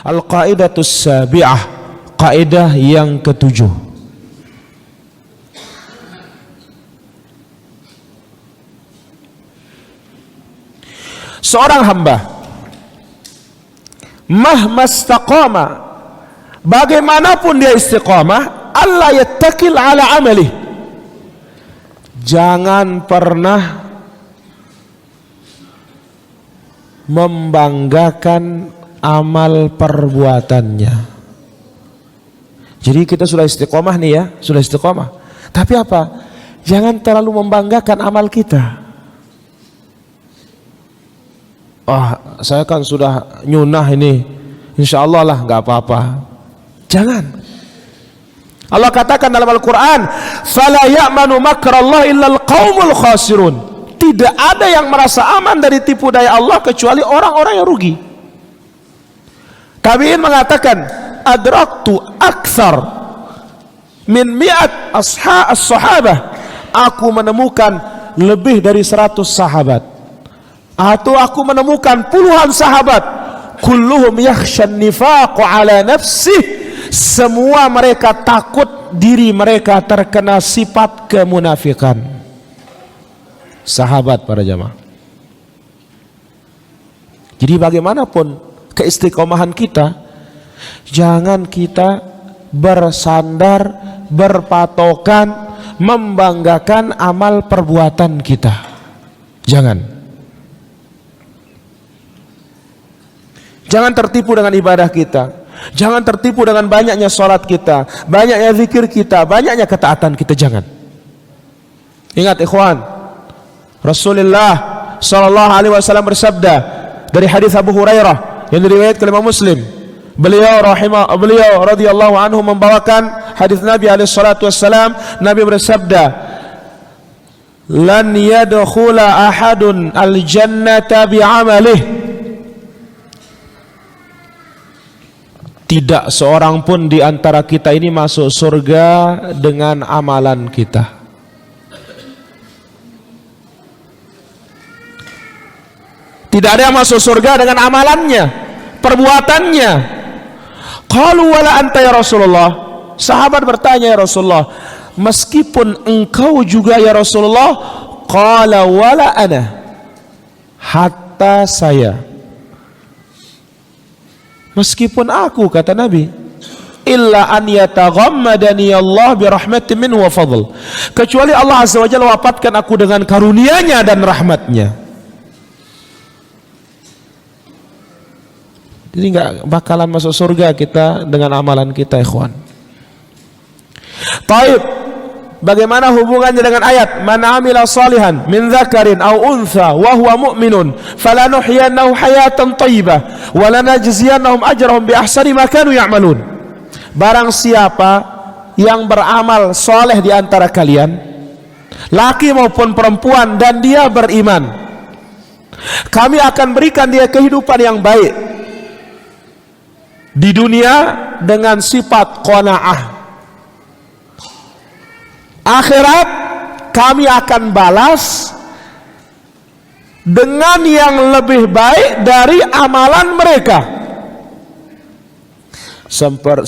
Al-Qaidatus Sabi'ah, kaidah yang ketujuh. Seorang hamba mahmastaqama, bagaimanapun dia istiqamah, Allah yattakil ala amalih, jangan pernah membanggakan amal perbuatannya. Jadi kita sudah istiqomah nih ya, sudah istiqomah. Tapi apa? Jangan terlalu membanggakan amal kita. Saya kan sudah nyunah ini, insya Allah lah nggak apa-apa. Jangan. Allah katakan dalam Al-Quran, "Fala ya'manu makrallah illal qaumul khasirun." Tidak ada yang merasa aman dari tipu daya Allah kecuali orang-orang yang rugi. Tabi'in mengatakan, "Adraktu aktsar min mi'at as-sahabah." Aku menemukan lebih dari 100 sahabat. Atau aku menemukan puluhan sahabat, kulluhum yakhshan nifaqu ala nafsih, semua mereka takut diri mereka terkena sifat kemunafikan. Sahabat para jamaah. Jadi bagaimanapun keistiqomahan kita, jangan kita bersandar, berpatokan, membanggakan amal perbuatan kita. Jangan. Jangan tertipu dengan ibadah kita. Jangan tertipu dengan banyaknya sholat kita, banyaknya zikir kita, banyaknya ketaatan kita. Jangan. Ingat ikhwan, Rasulullah sallallahu alaihi wasallam bersabda dari hadis Abu Hurairah yang diriwayatkan oleh Imam Muslim. Beliau radhiyallahu anhu membawakan hadis Nabi alaihi salatu wassalam. Nabi bersabda, "Lan yadkhula ahadun al-jannata bi'amalihi." Tidak seorang pun di antara kita ini masuk surga dengan amalan kita. Tidak ada yang masuk surga dengan amalannya, perbuatannya. Qalu wala anta ya Rasulullah. Sahabat bertanya, ya Rasulullah, meskipun engkau juga ya Rasulullah? Qala wala ana, hatta saya. Meskipun aku, kata Nabi, illa an yataghammadani Allah bi rahmatin minhu wa fadl, kecuali Allah azza wa jalla wafatkan aku dengan karunia-Nya dan rahmatnya. Jadi enggak bakalan masuk surga kita dengan amalan kita, ikhwan. Taib, bagaimana hubungannya dengan ayat man amila salihan min dzakarin aw untha wa huwa mu'minun falanuhyiyannahu hayatan thayyibah wa lanajziyannahum ajrahum bi ahsani ma kanu ya'malun. Barang siapa yang beramal soleh di antara kalian, laki maupun perempuan, dan dia beriman, kami akan berikan dia kehidupan yang baik di dunia dengan sifat qanaah. Akhirat kami akan balas dengan yang lebih baik dari amalan mereka.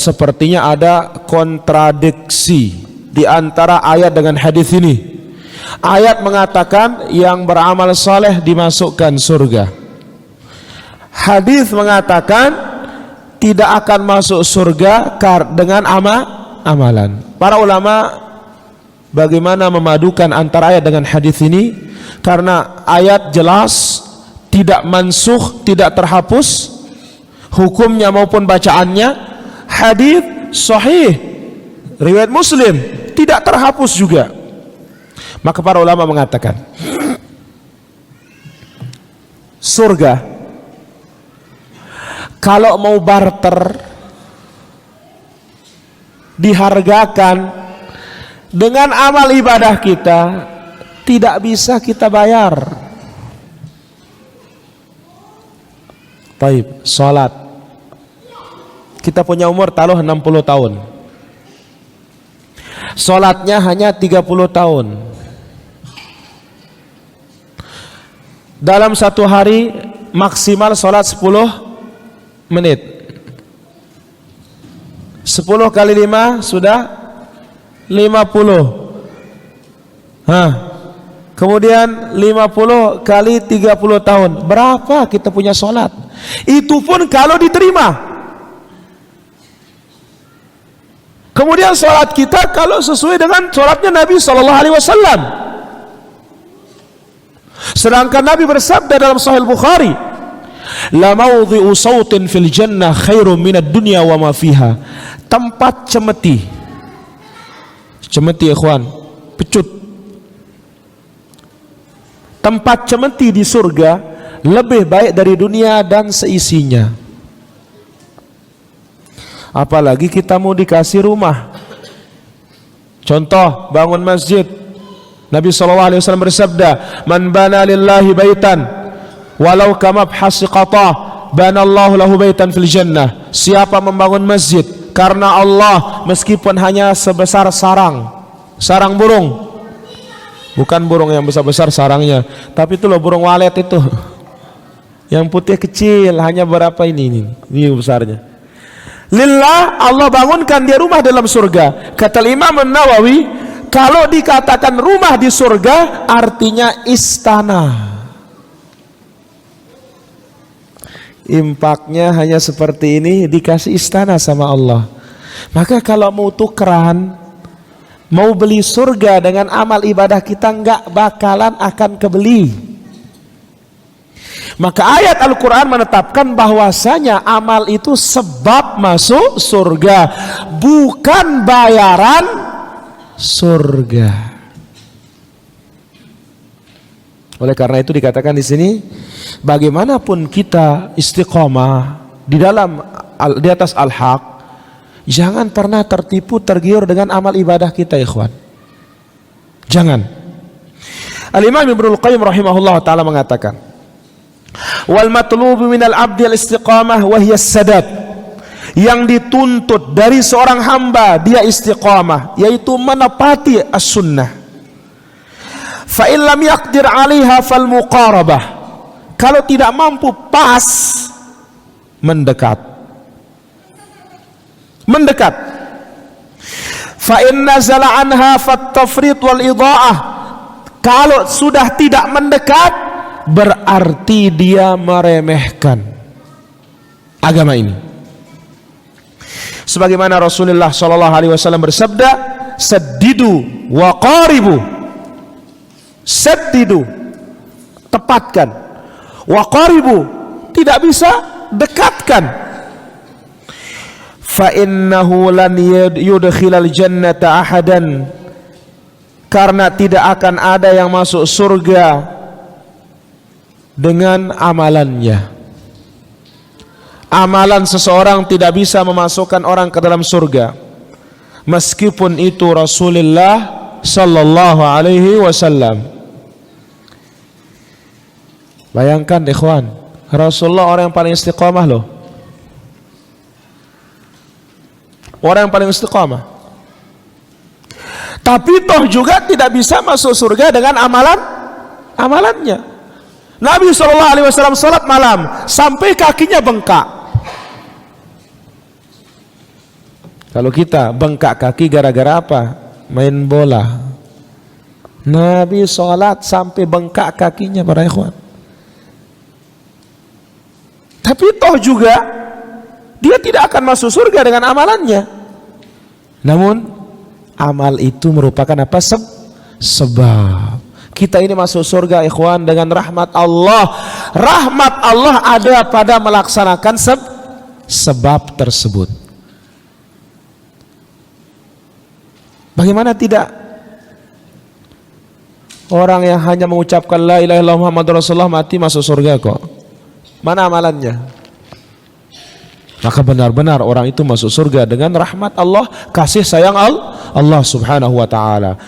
Sepertinya ada kontradiksi di antara ayat dengan hadis ini. Ayat mengatakan yang beramal saleh dimasukkan surga. Hadis mengatakan tidak akan masuk surga dengan amalan. Para ulama bagaimana memadukan antara ayat dengan hadis ini? Karena ayat jelas tidak mansukh, tidak terhapus hukumnya maupun bacaannya. Hadis sahih riwayat Muslim tidak terhapus juga. Maka para ulama mengatakan surga kalau mau barter, dihargakan dengan amal ibadah kita, tidak bisa kita bayar. Baik, salat. Kita punya umur taruh 60 tahun. Salatnya hanya 30 tahun. Dalam satu hari maksimal salat 10 menit. 10 kali 5 sudah 50. Kemudian 50 kali 30 tahun. Berapa kita punya sholat? Itu pun kalau diterima. Kemudian sholat kita kalau sesuai dengan sholatnya Nabi SAW. Sedangkan Nabi bersabda dalam Sahih Bukhari, la mawdhi'u sautin fil jannah khairum minad dunya wa ma fiha. Tempat cemeti, ikhwan, pecut. Tempat cemeti di surga lebih baik dari dunia dan seisinya. Apalagi kita mau dikasih rumah. Contoh, bangun masjid. Nabi SAW bersabda, man bana lillahi baitan walau kamabhasi qatah banallahu lahu baitan fil jannah. Siapa membangun masjid karena Allah, meskipun hanya sebesar sarang burung, bukan burung yang besar-besar sarangnya, tapi itu loh burung walet itu yang putih kecil, hanya berapa ini besarnya. Lillah, Allah bangunkan dia rumah dalam surga. Kata Imam Nawawi, kalau dikatakan rumah di surga artinya istana. Impaknya hanya seperti ini, dikasih istana sama Allah. Maka kalau mau tukeran, mau beli surga dengan amal ibadah kita, enggak bakalan akan kebeli. Maka ayat Al-Quran menetapkan bahwasanya amal itu sebab masuk surga, bukan bayaran surga. Oleh karena itu dikatakan di sini, bagaimanapun kita istiqomah di atas al-haq, jangan pernah tertipu tergiur dengan amal ibadah kita, ikhwan. Jangan. Al-Imam Ibnul Qayyim rahimahullah taala mengatakan, wal matlubu minal abdi al-istiqamah wa hiya as-sadad. Yang dituntut dari seorang hamba dia istiqamah, yaitu menepati as-sunnah. Fa in lam yaqdir 'alaiha fal muqarabah. Kalau tidak mampu, pas mendekat. Fa in nazala anha fat tafrit wal idha'ah. Kalau sudah tidak mendekat, berarti dia meremehkan agama ini. Sebagaimana Rasulullah SAW bersabda, saddidu wa qaribu. Saddidu, tepatkan. Wa qaribu, tidak bisa, dekatkan. Fa innahu lan yudkhilal jannata ahadan. Karena tidak akan ada yang masuk surga dengan amalannya. Amalan seseorang tidak bisa memasukkan orang ke dalam surga, meskipun itu Rasulullah sallallahu alaihi wasallam. Bayangkan ikhwan, Rasulullah orang yang paling istiqamah loh. Orang yang paling istiqamah. Tapi toh juga tidak bisa masuk surga dengan amalannya. Nabi SAW salat malam sampai kakinya bengkak. Kalau kita bengkak kaki gara-gara apa? Main bola. Nabi salat sampai bengkak kakinya, para ikhwan. Tapi toh juga dia tidak akan masuk surga dengan amalannya. Namun amal itu merupakan apa? Sebab. Kita ini masuk surga, ikhwan, dengan rahmat Allah. Rahmat Allah ada pada melaksanakan sebab tersebut. Bagaimana tidak? Orang yang hanya mengucapkan la ilaha illallah Muhammadur Rasulullah mati masuk surga kok. Mana amalannya? Maka benar-benar orang itu masuk surga dengan rahmat Allah, kasih sayang Allah subhanahu wa ta'ala.